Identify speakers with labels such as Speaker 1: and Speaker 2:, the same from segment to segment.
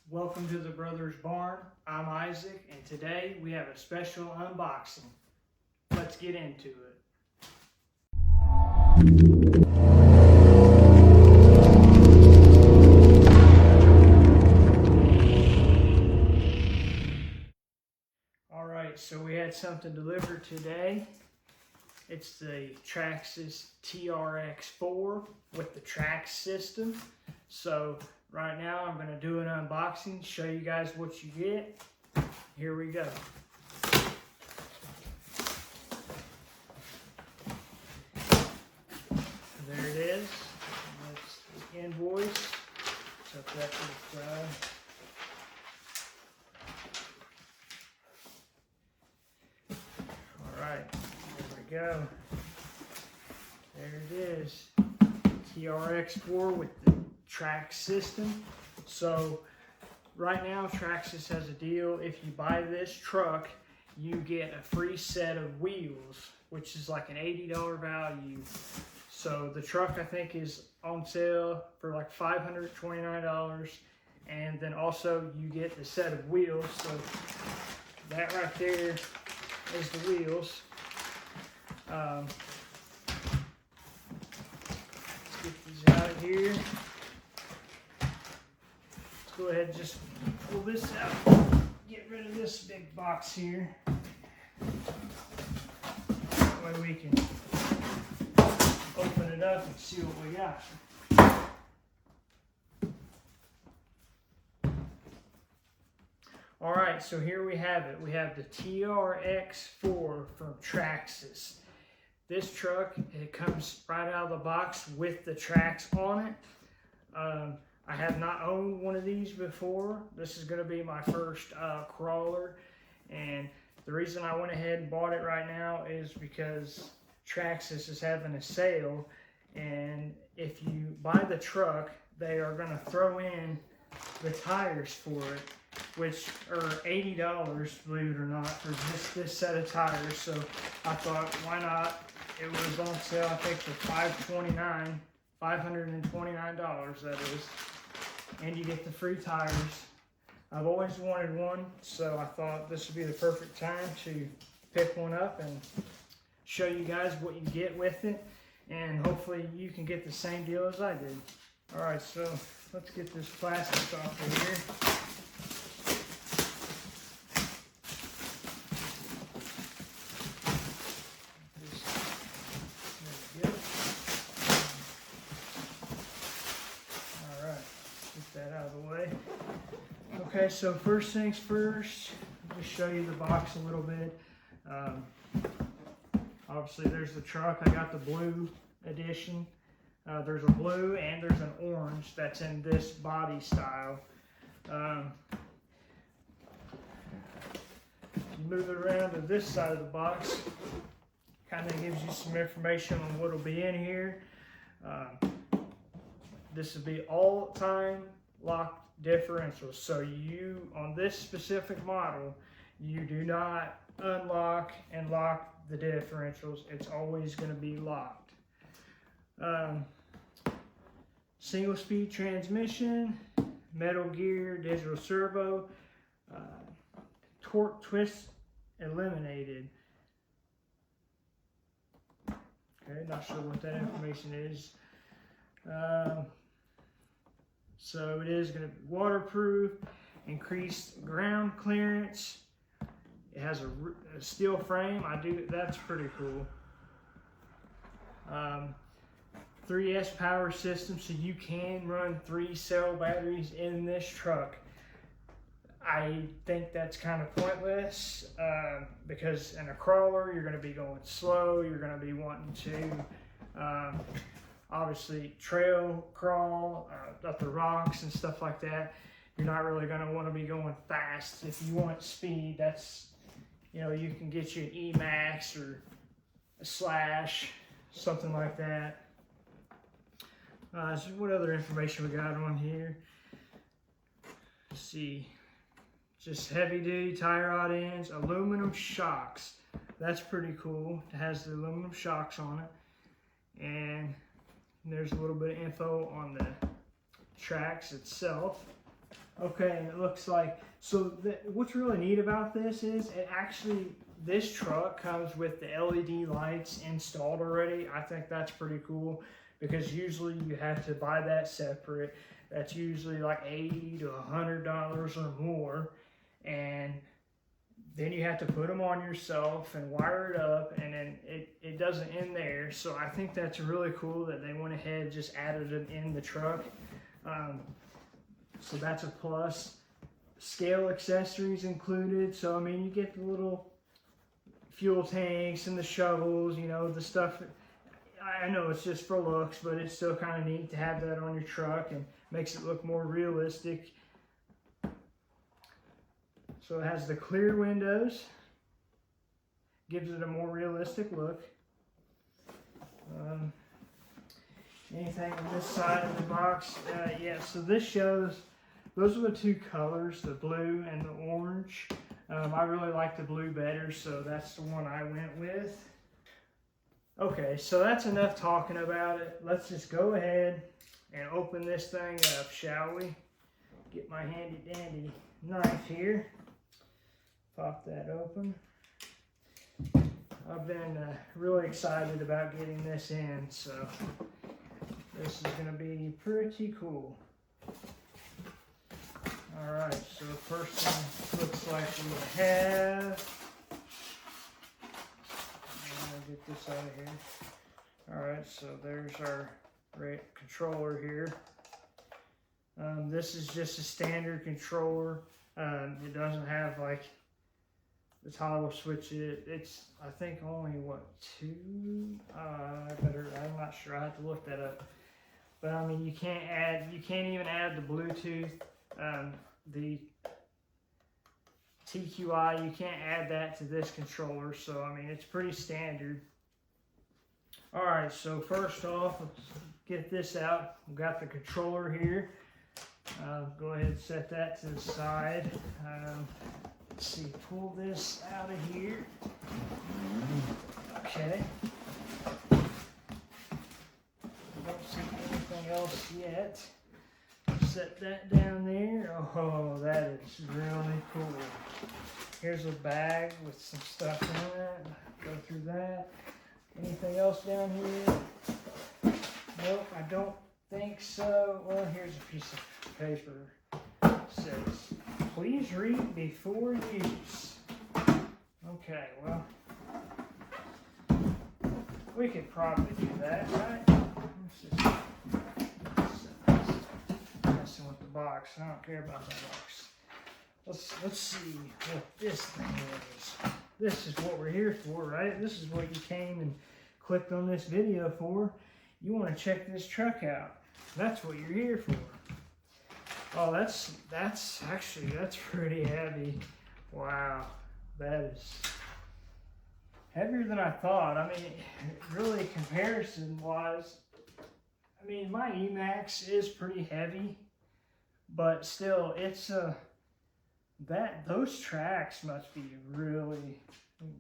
Speaker 1: Welcome to the Brothers Barn. I'm Isaac, and today we have a special unboxing. Let's get into it. Alright, so we had something delivered today. It's the Traxx TRX-4 with the Traxx system. So right now I'm going to do an unboxing, show you guys what you get. Here we go. There it is. That's the invoice. Set that to the side. Alright, there we go. There it is. TRX-4 with the Traxx system. So right now Traxx has a deal. If you buy this truck, you get a free set of wheels, which is like an $80 value. So the truck I think is on sale for like $529, and then also you get the set of wheels. So that right there is the wheels. Let's get these out of here. Let's go ahead and just pull this out. Get rid of this big box here. That way we can open it up and see what we got. Alright, so here we have it. We have the TRX-4 from Traxx. This truck, it comes right out of the box with the Traxx on it. I have not owned one of these before. This is going to be my first crawler, and the reason I went ahead and bought it right now is because Traxx is having a sale, and if you buy the truck, they are going to throw in the tires for it, which are $80, believe it or not, for just this set of tires. So I thought, why not? It was on sale, I think, for $529, that is. And you get the free tires. I've always wanted one, so I thought this would be the perfect time to pick one up and show you guys what you get with it. And hopefully you can get the same deal as I did. Alright, so let's get this plastic off of here. Okay, so first things first, I'll just show you the box a little bit. Obviously there's the truck. I got the blue edition. There's a blue and there's an orange that's in this body style. You move it around to this side of the box, kind of gives you some information on what will be in here. This will be all-time locked differentials. So you, on this specific model, you do not unlock and lock the differentials. It's always going to be locked. Single speed transmission, metal gear, digital servo, torque twist eliminated. Okay, not sure what that information is. So it is going to be waterproof, increased ground clearance. It has a steel frame. That's pretty cool. 3S power system, so you can run 3-cell batteries in this truck. I think that's kind of pointless because in a crawler you're going to be going slow. You're going to be wanting to obviously trail crawl up the rocks and stuff like that. You're not really going to want to be going fast. If you want speed, that's, you know, you can get you an E-Max or a Slash, something like that. So what other information we got on here? Let's see. Just heavy duty tie rod ends, aluminum shocks. That's pretty cool. It has the aluminum shocks on it. And there's a little bit of info on the Traxx itself. Okay, and it looks like, so what's really neat about this is this truck comes with the LED lights installed already. I think that's pretty cool because usually you have to buy that separate. That's usually like $80 to $100 or more. And then you have to put them on yourself and wire it up, and then it doesn't end there. So I think that's really cool that they went ahead and just added them in the truck. So that's a plus. Scale accessories included. So I mean, you get the little fuel tanks and the shovels, you know, the stuff. I know it's just for looks, but it's still kind of neat to have that on your truck and makes it look more realistic. So it has the clear windows, gives it a more realistic look. Anything on this side of the box? Yeah, so this shows, those are the two colors, the blue and the orange. I really like the blue better, so that's the one I went with. Okay, so that's enough talking about it. Let's just go ahead and open this thing up, shall we? Get my handy dandy knife here. Pop that open. I've been really excited about getting this in, so this is going to be pretty cool. Alright, so the first thing looks like we have. I'm going to get this out of here. Alright, so there's our controller here. This is just a standard controller. It doesn't have like the toggle switch. It's I think only what, 2? I'm not sure. I have to look that up. But I mean, you can't even add the Bluetooth, the TQI. You can't add that to this controller. So I mean, it's pretty standard. All right. So first off, let's get this out. We've got the controller here. Go ahead and set that to the side. Let's see, pull this out of here. Okay. Don't see anything else yet. Set that down there. Oh, that is really cool. Here's a bag with some stuff in it. Go through that. Anything else down here? Nope, I don't think so. Well, here's a piece of paper. It says, please read before use. Okay, well, we could probably do that, right? Let's just messing with the box. I don't care about that box. Let's see what this thing is. This is what we're here for, right? This is what you came and clicked on this video for. You want to check this truck out. That's what you're here for. Oh, that's pretty heavy. Wow, that is heavier than I thought. I mean, really comparison-wise, I mean, my Emax is pretty heavy, but still, it's those Traxx must be really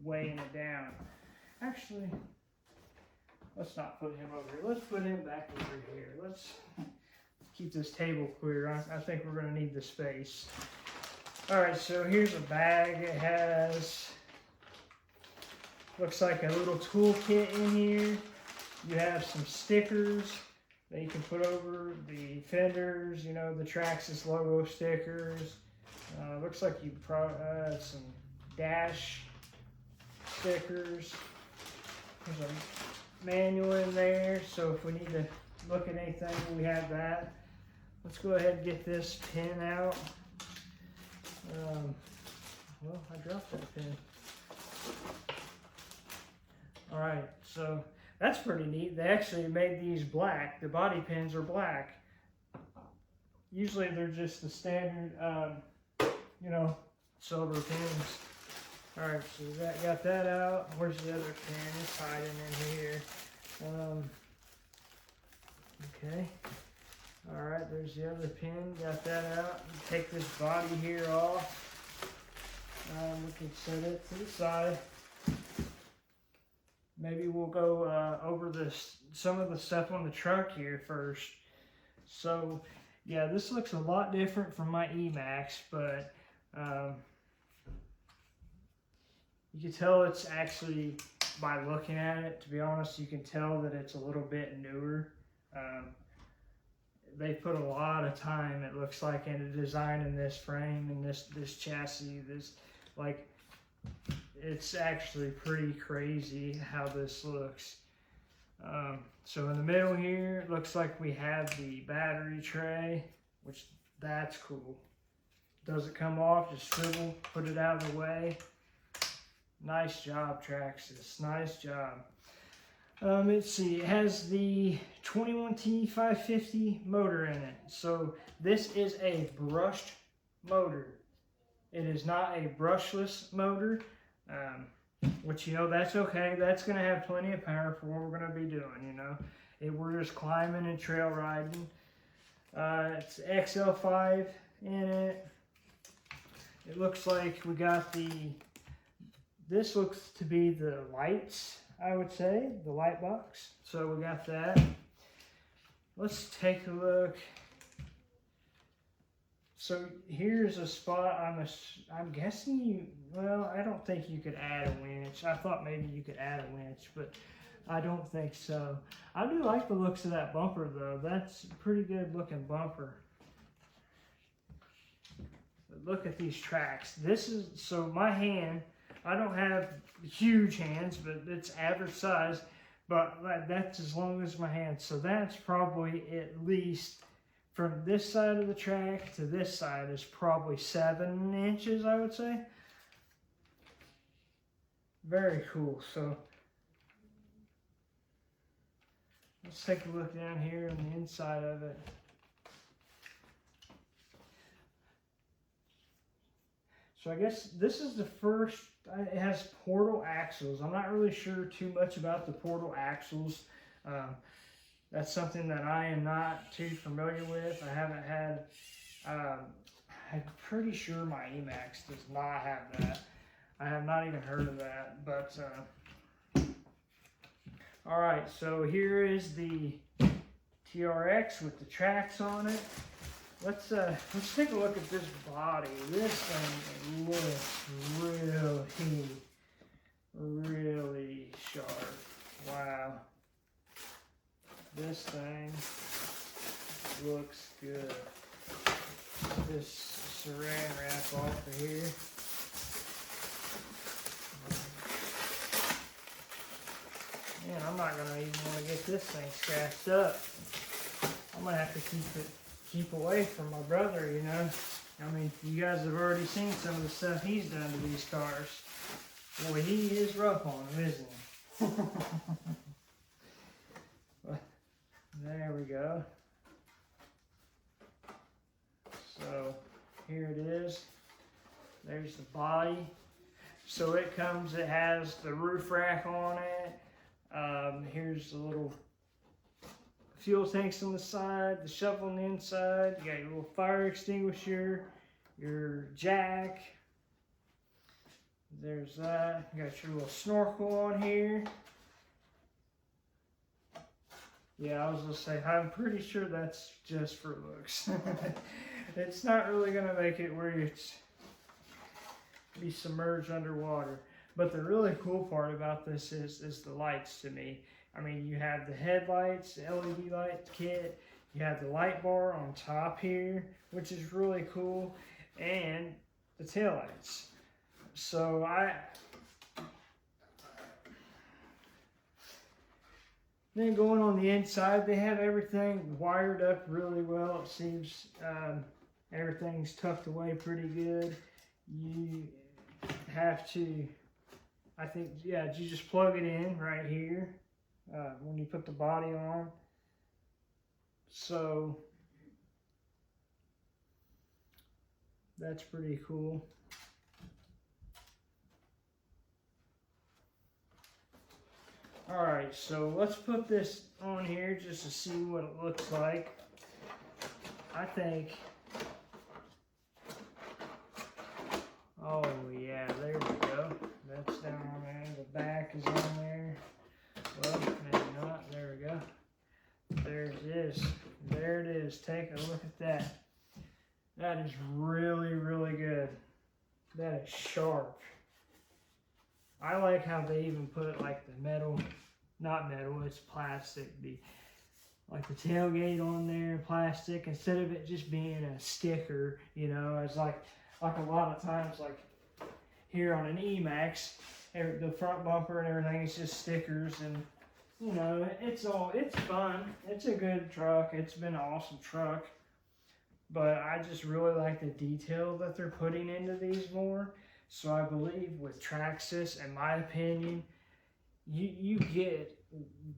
Speaker 1: weighing it down. Actually, let's not put him over here. Let's put him back over here. Let's keep this table clear. I think we're going to need the space. All right, so here's a bag. It has, looks like a little toolkit in here. You have some stickers that you can put over the fenders, you know, the Traxxas logo stickers. Looks like you probably some dash stickers. There's a manual in there, so if we need to look at anything, we have that. Let's go ahead and get this pin out. Well, I dropped that pin. All right, so that's pretty neat. They actually made these black. The body pins are black. Usually they're just the standard, you know, silver pins. All right, so that got that out. Where's the other pin? It's hiding in here. Okay. All right, there's the other pin. Got that out. You take this body here off. We can set it to the side. Maybe we'll go over some of the stuff on the truck here first. So yeah, this looks a lot different from my E-Max, but you can tell it's actually, by looking at it, to be honest, you can tell that it's a little bit newer. They put a lot of time, it looks like, into designing this frame and this chassis. Like, it's actually pretty crazy how this looks. So in the middle here, it looks like we have the battery tray, which that's cool. Doesn't come off, just swivel, put it out of the way. Nice job, Traxxas, nice job. Let's see, it has the 21T550 motor in it. So this is a brushed motor. It is not a brushless motor, which, you know, that's okay. That's going to have plenty of power for what we're going to be doing, you know. We're just climbing and trail riding. It's XL5 in it. It looks like we got this looks to be the lights, I would say, the light box. So we got that. Let's take a look. So here's a spot. I'm guessing well, I don't think you could add a winch. I thought maybe you could add a winch, but I don't think so. I do like the looks of that bumper though. That's a pretty good looking bumper. But look at these Traxx. So my hand, I don't have huge hands, but it's average size, but that's as long as my hand. So that's probably at least, from this side of the track to this side is probably 7 inches, I would say. Very cool. So let's take a look down here on the inside of it. So I guess this is the first, it has portal axles. I'm not really sure too much about the portal axles. That's something that I am not too familiar with. I haven't had, I'm pretty sure my E-Max does not have that. I have not even heard of that, but, all right, so here is the TRX with the Traxx on it. Let's take a look at this body. This thing looks really sharp. Wow. This thing looks good. This saran wrap off of here. Man, I'm not gonna even want to get this thing scratched up. I'm gonna have to keep away from my brother, you know. I mean, you guys have already seen some of the stuff he's done to these cars. Boy, he is rough on them, isn't he? But there we go. So here it is. There's the body. So it has the roof rack on it. Here's the little fuel tanks on the side, the shovel on the inside. You got your little fire extinguisher, your jack. There's that. You got your little snorkel on here. Yeah, I was gonna say, I'm pretty sure that's just for looks. It's not really gonna make it where it's be submerged underwater. But the really cool part about this is the lights to me. I mean, you have the headlights, the LED light kit, you have the light bar on top here, which is really cool, and the taillights. So then going on the inside, they have everything wired up really well. It seems everything's tucked away pretty good. You have to, I think, yeah, you just plug it in right here when you put the body on. So that's pretty cool. All right, so let's put this on here just to see what it looks like. I think, oh yeah, there we go. That's down on there. The back is on there. Well, maybe not. There we go. There it is. There it is take a look at that. That is really, really good. That is sharp. I like how they even put like the metal, not metal, it's plastic, like the tailgate on there, plastic, instead of it just being a sticker, you know, it's like a lot of times, like here on an E-Max, the front bumper and everything is just stickers, and you know, it's fun. It's a good truck. It's been an awesome truck, but I just really like the detail that they're putting into these more. So I believe with Traxxas, in my opinion, you get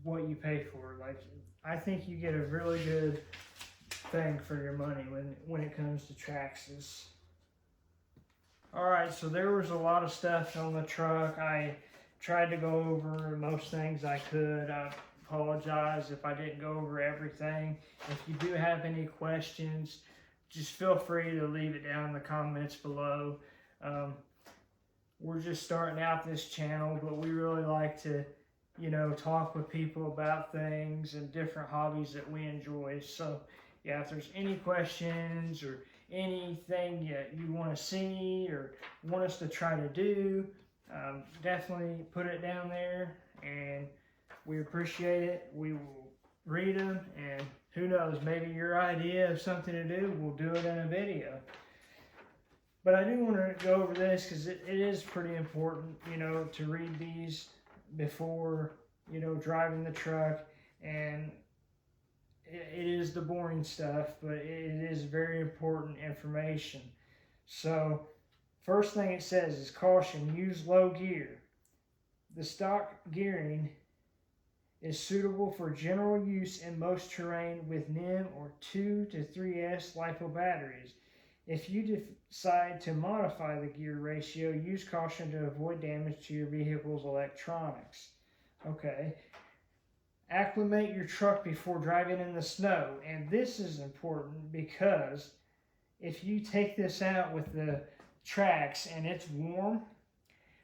Speaker 1: what you pay for. Like, I think you get a really good thing for your money when it comes to Traxxas. Alright, so there was a lot of stuff on the truck. I tried to go over most things I could. I apologize if I didn't go over everything. If you do have any questions, just feel free to leave it down in the comments below. We're just starting out this channel, but we really like to, you know, talk with people about things and different hobbies that we enjoy. So, yeah, if there's any questions or anything you want to see or want us to try to do, definitely put it down there, and we appreciate it. We will read them, and who knows, maybe your idea of something to do, we'll do it in a video. But I do want to go over this because it is pretty important, you know, to read these before, you know, driving the truck. And it is the boring stuff, but it is very important information. So, first thing it says is caution, use low gear. The stock gearing is suitable for general use in most terrain with NIM or 2 to 3S LiPo batteries. If you decide to modify the gear ratio, use caution to avoid damage to your vehicle's electronics. Okay. Acclimate your truck before driving in the snow. And this is important because if you take this out with the Traxx and it's warm,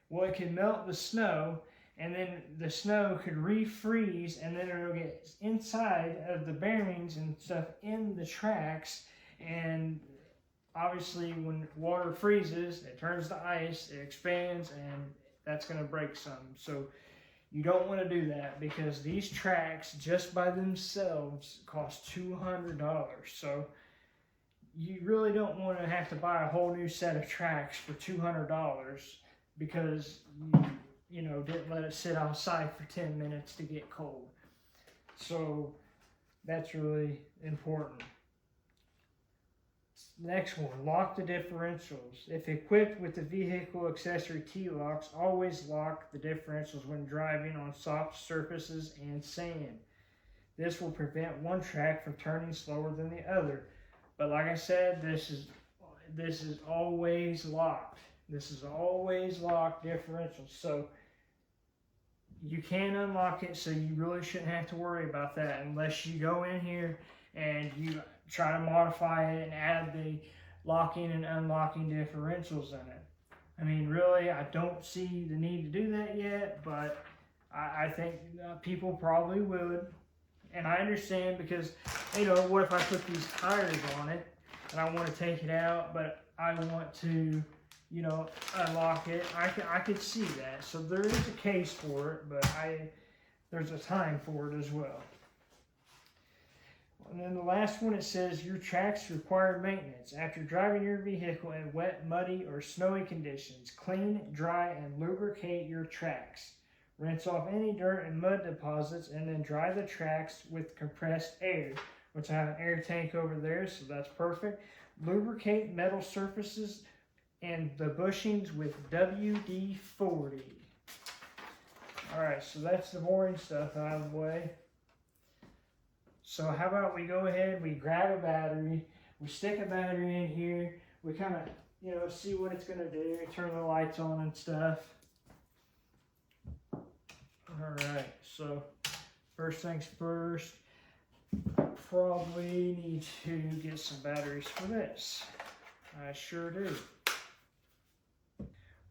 Speaker 1: well, it can melt the snow, and then the snow could refreeze, and then it'll get inside of the bearings and stuff in the Traxx, and obviously when water freezes, it turns to ice, it expands, and that's going to break something. So you don't want to do that, because these Traxx just by themselves cost $200. So you really don't want to have to buy a whole new set of Traxx for $200 because you know, didn't let it sit outside for 10 minutes to get cold. So that's really important. Next one, lock the differentials. If equipped with the vehicle accessory T-locks, always lock the differentials when driving on soft surfaces and sand. This will prevent one track from turning slower than the other. But like I said, this is always locked. This is always locked differentials. So you can unlock it, so you really shouldn't have to worry about that unless you go in here and you try to modify it and add the locking and unlocking differentials in it. I mean, really, I don't see the need to do that yet, but I think people probably would. And I understand, because, you know, what if I put these tires on it and I want to take it out, but I want to, you know, unlock it? I could see that. So there is a case for it, but there's a time for it as well. And then the last one, it says your Traxx require maintenance. After driving your vehicle in wet, muddy, or snowy conditions, clean, dry, and lubricate your Traxx. Rinse off any dirt and mud deposits, and then dry the Traxx with compressed air, which I have an air tank over there, so that's perfect. Lubricate metal surfaces and the bushings with WD-40. Alright, so that's the boring stuff out of the way. So how about we go ahead, we grab a battery, we stick a battery in here, we kind of, you know, see what it's going to do, turn the lights on and stuff. Alright, so first things first, probably need to get some batteries for this. I sure do.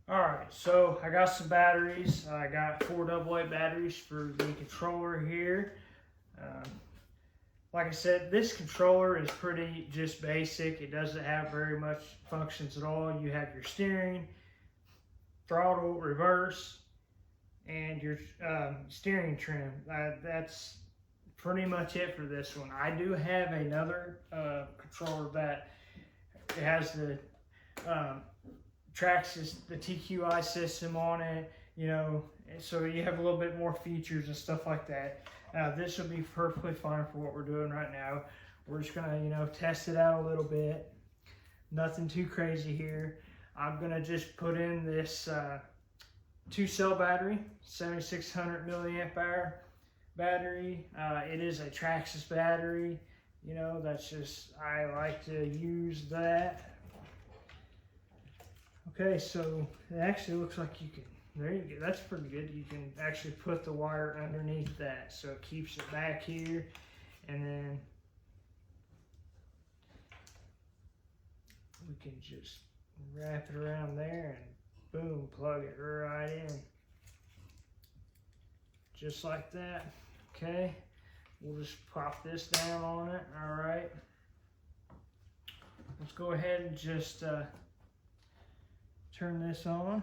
Speaker 1: Alright, so I got some batteries. I got 4 AA batteries for the controller here. like I said, this controller is pretty just basic. It doesn't have very much functions at all. You have your steering, throttle, reverse, and your steering trim. That's pretty much it for this one. I do have another controller that has the Traxx, the TQI system on it, you know, so you have a little bit more features and stuff like that. This will be perfectly fine for what we're doing right now. We're just gonna, you know, test it out a little bit. Nothing too crazy here. I'm gonna just put in this 2-cell battery, 7600 milliamp hour battery. It is a Traxx battery. You know, that's just, I like to use that. Okay, so it actually looks like you can, there you go, that's pretty good. You can actually put the wire underneath that, so it keeps it back here, and then we can just wrap it around there and boom, plug it right in. Just like that, okay? We'll just pop this down on it, all right? Let's go ahead and just turn this on.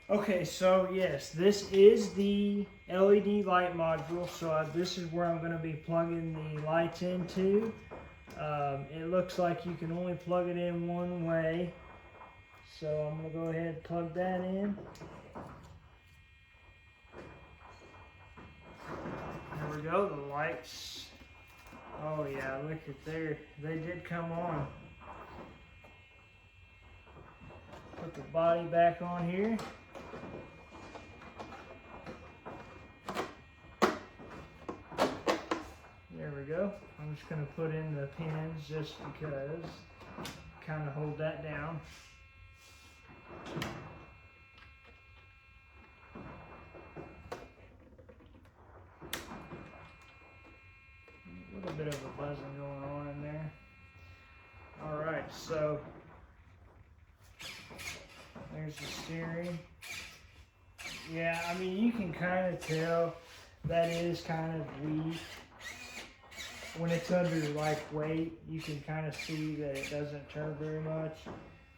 Speaker 1: Okay, so yes, this is the LED light module. So this is where I'm going to be plugging the lights into. It looks like you can only plug it in one way. So I'm going to go ahead and plug that in. There we go, the lights. Oh yeah, look at there. They did come on. Put the body back on here. There we go. I'm just going to put in the pins just because. Kind of hold that down. A little bit of a buzzing going on in there. Alright, so there's the steering. Yeah, I mean, you can kind of tell that is kind of weak. When it's under like weight, you can kind of see that it doesn't turn very much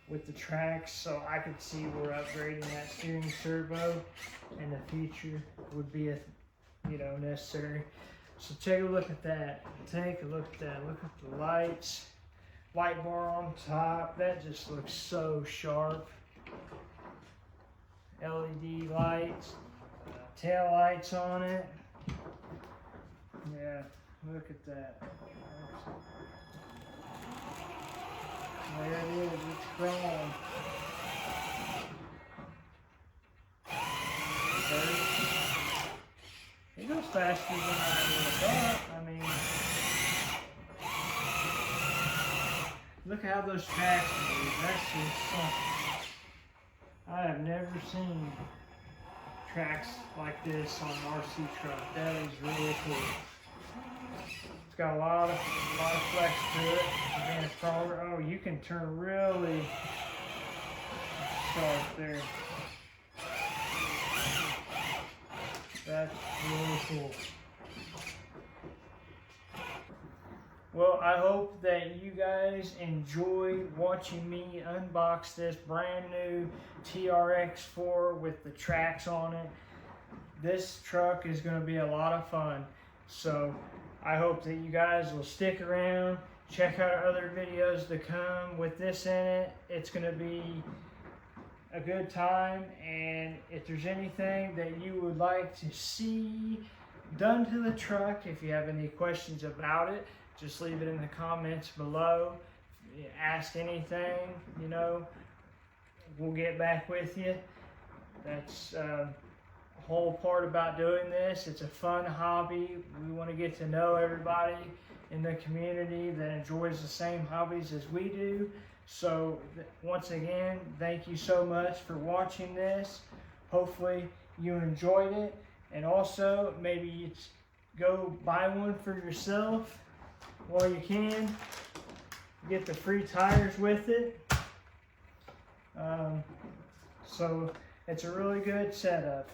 Speaker 1: with the Traxx. So I could see we're upgrading that steering servo, and the future would be, necessary. So take a look at that. Take a look at that. Look at the lights. Light bar on top. That just looks so sharp. LED lights. Tail lights on it. Yeah, look at that. There it is. It's chrome. It goes faster than I would have thought. I mean, look how those tracks move. That's just something. I have never seen tracks like this on an RC truck. That is really cool. It's got a lot of flex to it. Again, it's probably, oh, you can turn really sharp there. That's really cool. Well, I hope that you guys enjoy watching me unbox this brand new TRX-4 with the Traxx on it. This truck is going to be a lot of fun. So I hope that you guys will stick around, check out other videos to come with this in it. It's going to be a good time, and if there's anything that you would like to see done to the truck, if you have any questions about it, just leave it in the comments below. Ask anything, we'll get back with you. That's the whole part about doing this. It's a fun hobby. We want to get to know everybody in the community that enjoys the same hobbies as we do. So once again, thank you so much for watching this. Hopefully you enjoyed it, and also maybe you go buy one for yourself while you can. Get the free tires with it. So it's a really good setup.